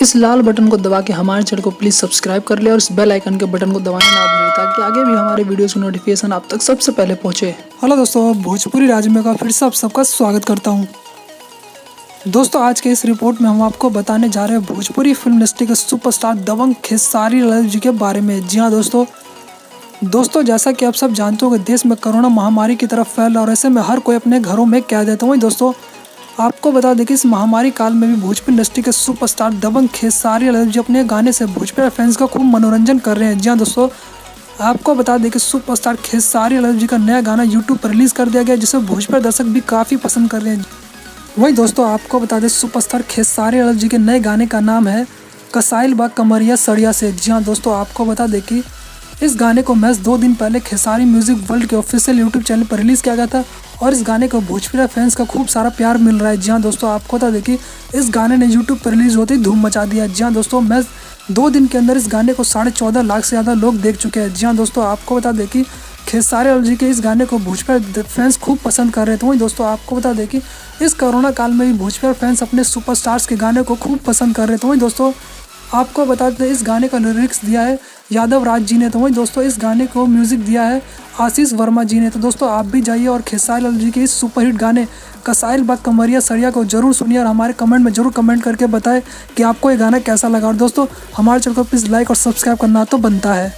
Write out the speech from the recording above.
इस लाल बटन को दबा के हमारे चैनल को प्लीज़ सब्सक्राइब कर ले और इस बेल आइकन के बटन को दबाना ना भूलें ताकि आगे भी हमारे वीडियोस की नोटिफिकेशन आप तक सबसे पहले पहुंचे। हेलो दोस्तों, भोजपुरी राज्य में का फिर से आप सबका स्वागत करता हूं। दोस्तों, आज के इस रिपोर्ट में हम आपको बताने जा रहे हैं भोजपुरी फिल्म इंडस्ट्री के सुपरस्टार दबंग खेसारी लाल जी के बारे में। जी हाँ दोस्तों, जैसा कि आप सब जानते हो कि देश में कोरोना महामारी की तरफ फैल और ऐसे में हर कोई अपने घरों में कैद है। तो वही दोस्तों, आपको बता दें कि इस महामारी काल में भी भोजपुरी इंडस्ट्री के सुपरस्टार दबंग खेसारी लाल जी अपने गाने से भोजपुरी फैंस का खूब मनोरंजन कर रहे हैं। जी हाँ दोस्तों, आपको बता दें कि सुपरस्टार खेसारी लाल जी का नया गाना यूट्यूब पर रिलीज़ कर दिया गया, जिसे भोजपुरी दर्शक भी काफ़ी पसंद कर रहे हैं। वही दोस्तों, आपको बता दें सुपरस्टार खेसारी लाल जी के नए गाने का नाम है कसाइल बा कमरिया सड़िया से। जी हाँ दोस्तों, आपको बता दें कि इस गाने को महज 2 दिन पहले खेसारी म्यूजिक वर्ल्ड के ऑफिशियल यूट्यूब चैनल पर रिलीज़ किया गया था और इस गाने को भोजपुरी फैंस का खूब सारा प्यार मिल रहा है। जी हाँ दोस्तों, आपको बता दें कि इस गाने ने यूट्यूब पर रिलीज़ होते ही धूम मचा दिया। जी हाँ दोस्तों, महज 2 दिन के अंदर इस गाने को 14.5 लाख से ज़्यादा लोग देख चुके हैं। जी हाँ दोस्तों, आपको बता दें कि खेसारी लाल जी के इस गाने को भोजपुरी फैंस खूब पसंद कर रहे थे। तो वही दोस्तों, आपको बता दें कि इस कोरोना काल में भी भोजपुरी फैंस अपने सुपरस्टार्स के गाने को खूब पसंद कर रहे थे। वही दोस्तों, आपको बता दें इस गाने का लिरिक्स दिया है यादव राज जी ने। तो वही दोस्तों, इस गाने को म्यूज़िक दिया है आशीष वर्मा जी ने। तो दोस्तों, आप भी जाइए और खेसारी लाल जी के इस सुपरहिट गाने कसाइल बा कमरिया सड़िया को जरूर सुनिए और हमारे कमेंट में जरूर कमेंट करके बताएं कि आपको ये गाना कैसा लगा। और दोस्तों, हमारे चैनल को प्लीज़ लाइक और सब्सक्राइब करना तो बनता है।